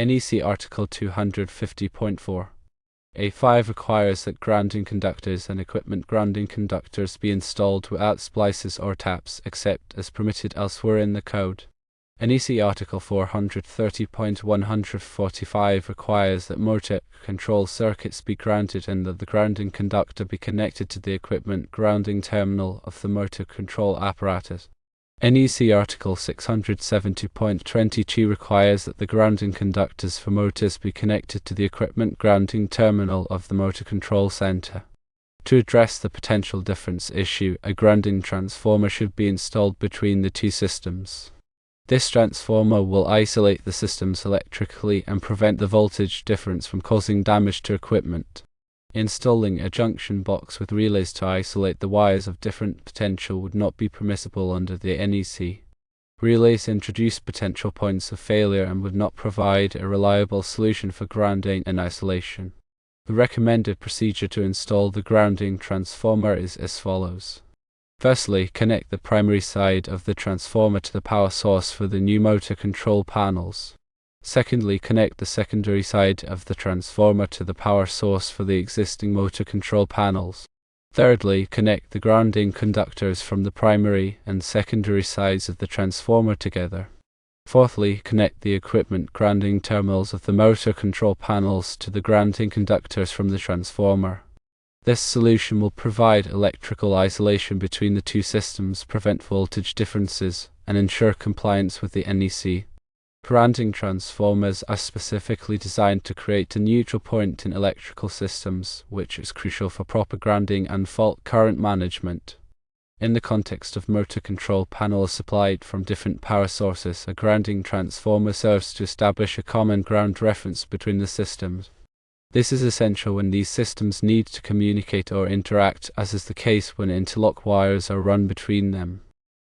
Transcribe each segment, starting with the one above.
NEC Article 250.4. A5 requires that grounding conductors and equipment grounding conductors be installed without splices or taps except as permitted elsewhere in the code. NEC Article 430.145 requires that motor control circuits be grounded and that the grounding conductor be connected to the equipment grounding terminal of the motor control apparatus. NEC Article 670.22 requires that the grounding conductors for motors be connected to the equipment grounding terminal of the motor control center. To address the potential difference issue, a grounding transformer should be installed between the two systems. This transformer will isolate the systems electrically and prevent the voltage difference from causing damage to equipment. Installing a junction box with relays to isolate the wires of different potential would not be permissible under the NEC. Relays introduce potential points of failure and would not provide a reliable solution for grounding and isolation. The recommended procedure to install the grounding transformer is as follows. Firstly, connect the primary side of the transformer to the power source for the new motor control panels. Secondly, connect the secondary side of the transformer to the power source for the existing motor control panels. Thirdly, connect the grounding conductors from the primary and secondary sides of the transformer together. Fourthly, connect the equipment grounding terminals of the motor control panels to the grounding conductors from the transformer. This solution will provide electrical isolation between the two systems, prevent voltage differences, and ensure compliance with the NEC. Grounding transformers are specifically designed to create a neutral point in electrical systems, which is crucial for proper grounding and fault current management. In the context of motor control panels supplied from different power sources, a grounding transformer serves to establish a common ground reference between the systems. This is essential when these systems need to communicate or interact, as is the case when interlock wires are run between them.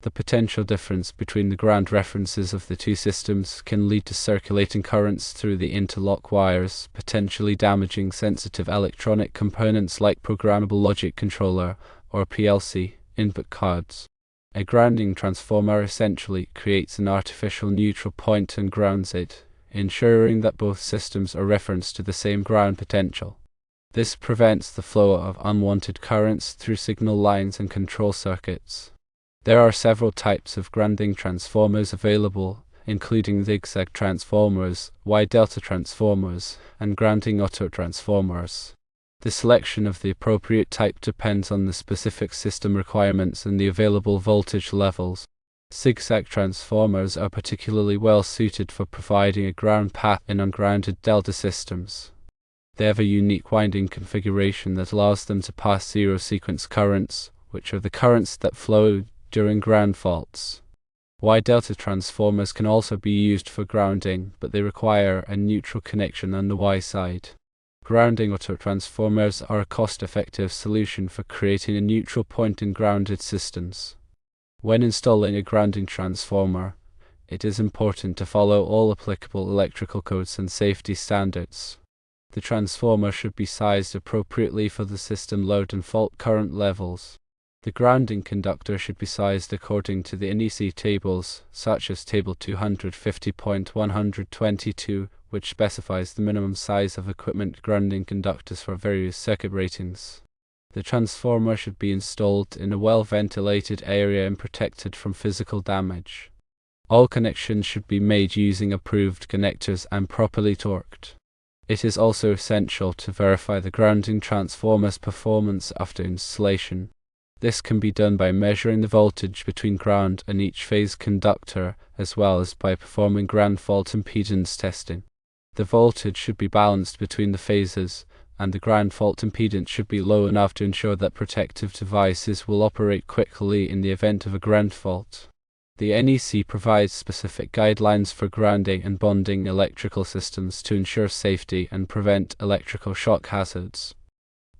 The potential difference between the ground references of the two systems can lead to circulating currents through the interlock wires, potentially damaging sensitive electronic components like programmable logic controller, or PLC, input cards. A grounding transformer essentially creates an artificial neutral point and grounds it, ensuring that both systems are referenced to the same ground potential. This prevents the flow of unwanted currents through signal lines and control circuits. There are several types of grounding transformers available, including zigzag transformers, Y-delta transformers, and grounding auto transformers. The selection of the appropriate type depends on the specific system requirements and the available voltage levels. Zigzag transformers are particularly well suited for providing a ground path in ungrounded delta systems. They have a unique winding configuration that allows them to pass zero-sequence currents, which are the currents that flow during ground faults. Y-delta transformers can also be used for grounding, but they require a neutral connection on the Y side. Grounding auto transformers are a cost-effective solution for creating a neutral point in grounded systems. When installing a grounding transformer, it is important to follow all applicable electrical codes and safety standards. The transformer should be sized appropriately for the system load and fault current levels. The grounding conductor should be sized according to the NEC tables, such as Table 250.122, which specifies the minimum size of equipment grounding conductors for various circuit ratings. The transformer should be installed in a well-ventilated area and protected from physical damage. All connections should be made using approved connectors and properly torqued. It is also essential to verify the grounding transformer's performance after installation. This can be done by measuring the voltage between ground and each phase conductor, as well as by performing ground fault impedance testing. The voltage should be balanced between the phases, and the ground fault impedance should be low enough to ensure that protective devices will operate quickly in the event of a ground fault. The NEC provides specific guidelines for grounding and bonding electrical systems to ensure safety and prevent electrical shock hazards.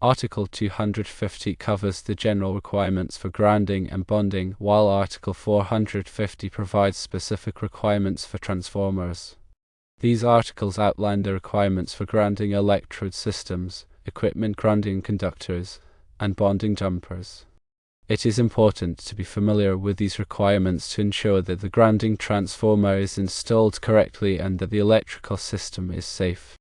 Article 250 covers the general requirements for grounding and bonding, while Article 450 provides specific requirements for transformers. These articles outline the requirements for grounding electrode systems, equipment grounding conductors, and bonding jumpers. It is important to be familiar with these requirements to ensure that the grounding transformer is installed correctly and that the electrical system is safe.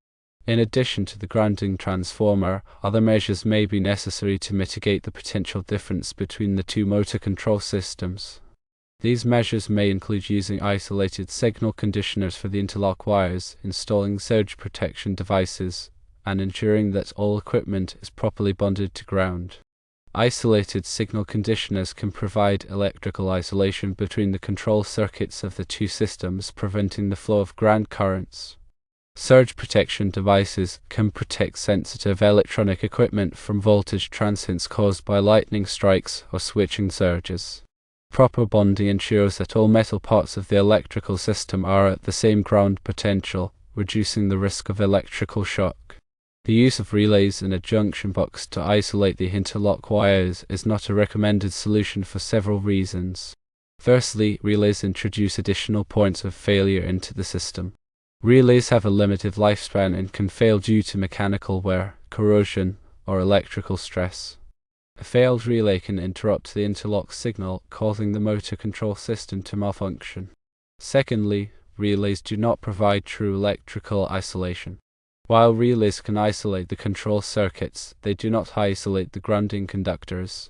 In addition to the grounding transformer, other measures may be necessary to mitigate the potential difference between the two motor control systems. These measures may include using isolated signal conditioners for the interlock wires, installing surge protection devices, and ensuring that all equipment is properly bonded to ground. Isolated signal conditioners can provide electrical isolation between the control circuits of the two systems, preventing the flow of ground currents. Surge protection devices can protect sensitive electronic equipment from voltage transients caused by lightning strikes or switching surges. Proper bonding ensures that all metal parts of the electrical system are at the same ground potential, reducing the risk of electrical shock. The use of relays in a junction box to isolate the interlock wires is not a recommended solution for several reasons. Firstly, relays introduce additional points of failure into the system. Relays have a limited lifespan and can fail due to mechanical wear, corrosion, or electrical stress. A failed relay can interrupt the interlock signal, causing the motor control system to malfunction. Secondly, relays do not provide true electrical isolation. While relays can isolate the control circuits, they do not isolate the grounding conductors.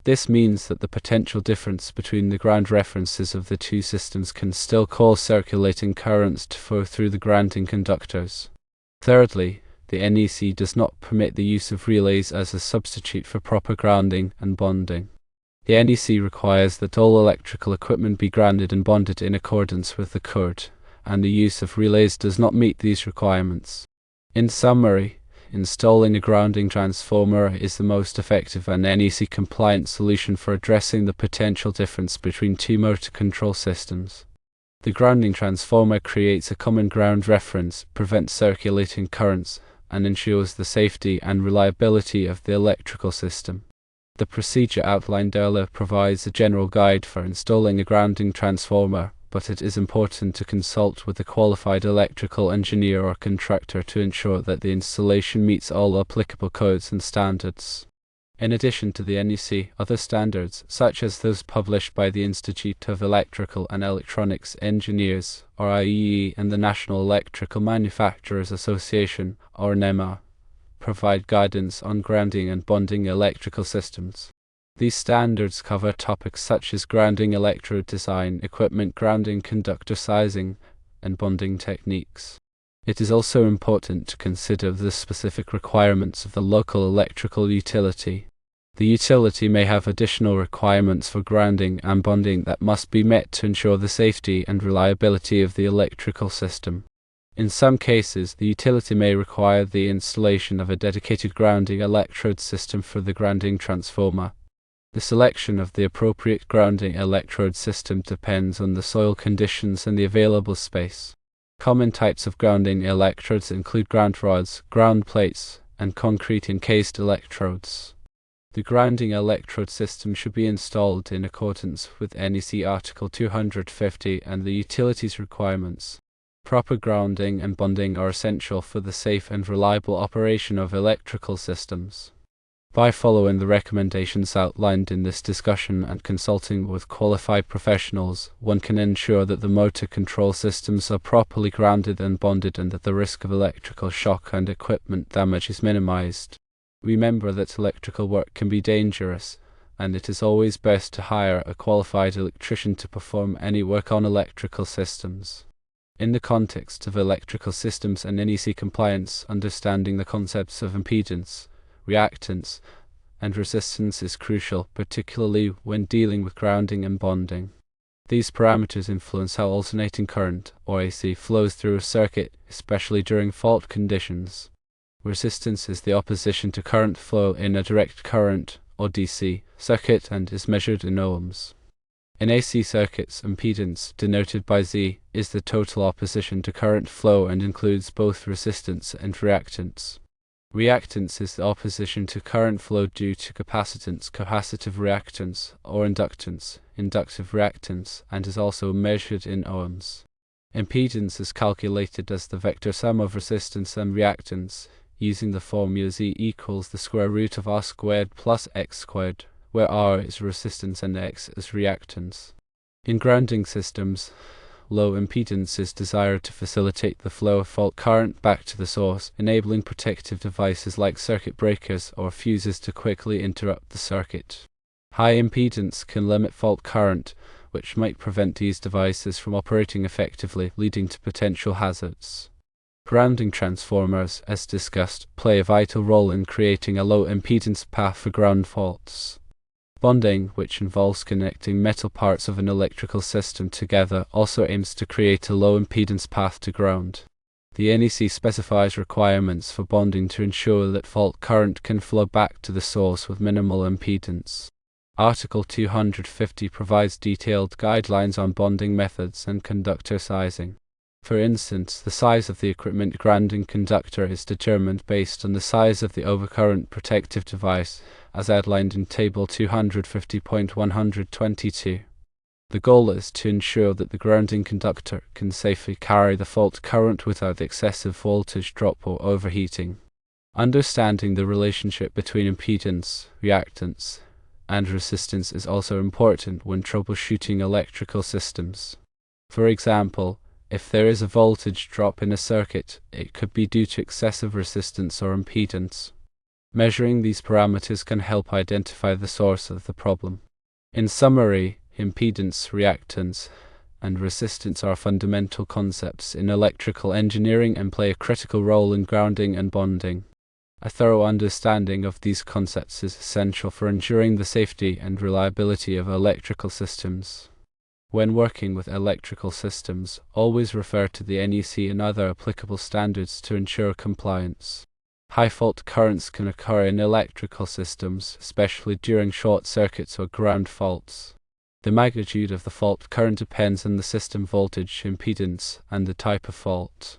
This means that the potential difference between the ground references of the two systems can still cause circulating currents to flow through the grounding conductors. Thirdly, the NEC does not permit the use of relays as a substitute for proper grounding and bonding. The NEC requires that all electrical equipment be grounded and bonded in accordance with the code, and the use of relays does not meet these requirements. In summary, installing a grounding transformer is the most effective and NEC-compliant solution for addressing the potential difference between two motor control systems. The grounding transformer creates a common ground reference, prevents circulating currents, and ensures the safety and reliability of the electrical system. The procedure outlined earlier provides a general guide for installing a grounding transformer, but it is important to consult with a qualified electrical engineer or contractor to ensure that the installation meets all applicable codes and standards. In addition to the NEC, other standards, such as those published by the Institute of Electrical and Electronics Engineers, or IEE, and the National Electrical Manufacturers Association, or NEMA, provide guidance on grounding and bonding electrical systems. These standards cover topics such as grounding electrode design, equipment grounding, conductor sizing, and bonding techniques. It is also important to consider the specific requirements of the local electrical utility. The utility may have additional requirements for grounding and bonding that must be met to ensure the safety and reliability of the electrical system. In some cases, the utility may require the installation of a dedicated grounding electrode system for the grounding transformer. The selection of the appropriate grounding electrode system depends on the soil conditions and the available space. Common types of grounding electrodes include ground rods, ground plates, and concrete encased electrodes. The grounding electrode system should be installed in accordance with NEC Article 250 and the utilities requirements. Proper grounding and bonding are essential for the safe and reliable operation of electrical systems. By following the recommendations outlined in this discussion and consulting with qualified professionals, one can ensure that the motor control systems are properly grounded and bonded and that the risk of electrical shock and equipment damage is minimized. Remember that electrical work can be dangerous, and it is always best to hire a qualified electrician to perform any work on electrical systems. In the context of electrical systems and NEC compliance, understanding the concepts of impedance, reactance, and resistance is crucial, particularly when dealing with grounding and bonding. These parameters influence how alternating current, or AC, flows through a circuit, especially during fault conditions. Resistance is the opposition to current flow in a direct current, or DC, circuit and is measured in ohms. In AC circuits, impedance, denoted by Z, is the total opposition to current flow and includes both resistance and reactance. Reactance is the opposition to current flow due to capacitance, capacitive reactance, or inductance, inductive reactance, and is also measured in ohms. Impedance is calculated as the vector sum of resistance and reactance, using the formula Z equals the square root of R squared plus X squared, where R is resistance and X is reactance. In grounding systems, low impedance is desired to facilitate the flow of fault current back to the source, enabling protective devices like circuit breakers or fuses to quickly interrupt the circuit. High impedance can limit fault current, which might prevent these devices from operating effectively, leading to potential hazards. Grounding transformers, as discussed, play a vital role in creating a low impedance path for ground faults. Bonding, which involves connecting metal parts of an electrical system together, also aims to create a low impedance path to ground. The NEC specifies requirements for bonding to ensure that fault current can flow back to the source with minimal impedance. Article 250 provides detailed guidelines on bonding methods and conductor sizing. For instance, the size of the equipment grounding conductor is determined based on the size of the overcurrent protective device, as outlined in Table 250.122. The goal is to ensure that the grounding conductor can safely carry the fault current without excessive voltage drop or overheating. Understanding the relationship between impedance, reactance, and resistance is also important when troubleshooting electrical systems. For example, if there is a voltage drop in a circuit, it could be due to excessive resistance or impedance. Measuring these parameters can help identify the source of the problem. In summary, impedance, reactance, and resistance are fundamental concepts in electrical engineering and play a critical role in grounding and bonding. A thorough understanding of these concepts is essential for ensuring the safety and reliability of electrical systems. When working with electrical systems, always refer to the NEC and other applicable standards to ensure compliance. High fault currents can occur in electrical systems, especially during short circuits or ground faults. The magnitude of the fault current depends on the system voltage, impedance, and the type of fault.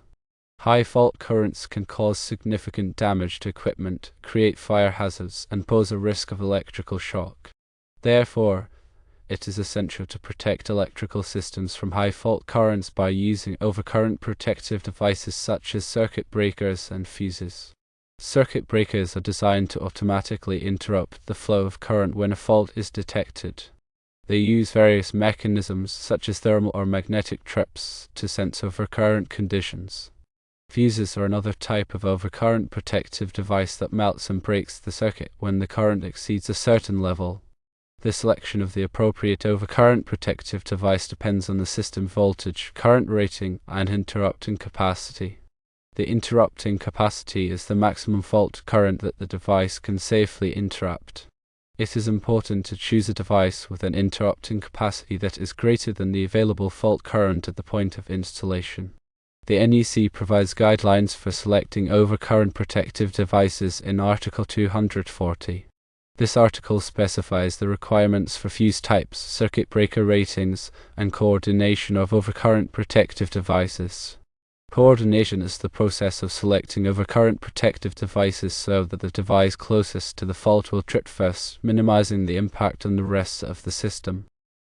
High fault currents can cause significant damage to equipment, create fire hazards, and pose a risk of electrical shock. Therefore, it is essential to protect electrical systems from high fault currents by using overcurrent protective devices such as circuit breakers and fuses. Circuit breakers are designed to automatically interrupt the flow of current when a fault is detected. They use various mechanisms such as thermal or magnetic trips to sense overcurrent conditions. Fuses are another type of overcurrent protective device that melts and breaks the circuit when the current exceeds a certain level. The selection of the appropriate overcurrent protective device depends on the system voltage, current rating, and interrupting capacity. The interrupting capacity is the maximum fault current that the device can safely interrupt. It is important to choose a device with an interrupting capacity that is greater than the available fault current at the point of installation. The NEC provides guidelines for selecting overcurrent protective devices in Article 240. This article specifies the requirements for fuse types, circuit breaker ratings, and coordination of overcurrent protective devices. Coordination is the process of selecting overcurrent protective devices so that the device closest to the fault will trip first, minimizing the impact on the rest of the system.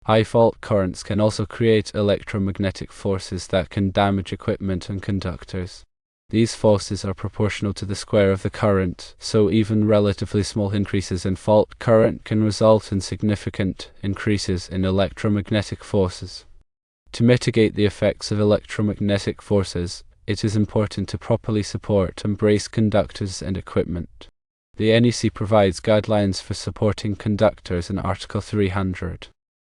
High fault currents can also create electromagnetic forces that can damage equipment and conductors. These forces are proportional to the square of the current, so even relatively small increases in fault current can result in significant increases in electromagnetic forces. To mitigate the effects of electromagnetic forces, it is important to properly support and brace conductors and equipment. The NEC provides guidelines for supporting conductors in Article 300.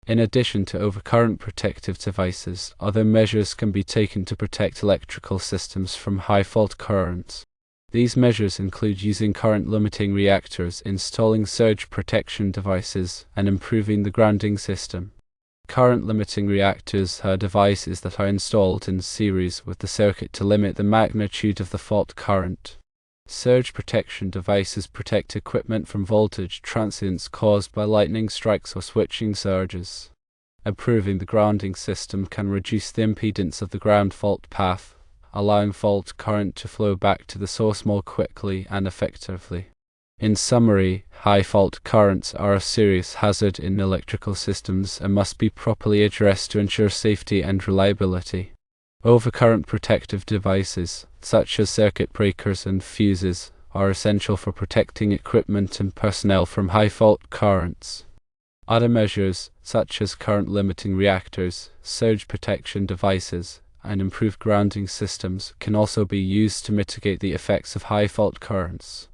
In addition to overcurrent protective devices, other measures can be taken to protect electrical systems from high fault currents. These measures include using current-limiting reactors, installing surge protection devices, and improving the grounding system. Current-limiting reactors are devices that are installed in series with the circuit to limit the magnitude of the fault current. Surge protection devices protect equipment from voltage transients caused by lightning strikes or switching surges. Improving the grounding system can reduce the impedance of the ground fault path, allowing fault current to flow back to the source more quickly and effectively. In summary, high fault currents are a serious hazard in electrical systems and must be properly addressed to ensure safety and reliability. Overcurrent protective devices, such as circuit breakers and fuses, are essential for protecting equipment and personnel from high fault currents. Other measures, such as current-limiting reactors, surge protection devices, and improved grounding systems, can also be used to mitigate the effects of high fault currents.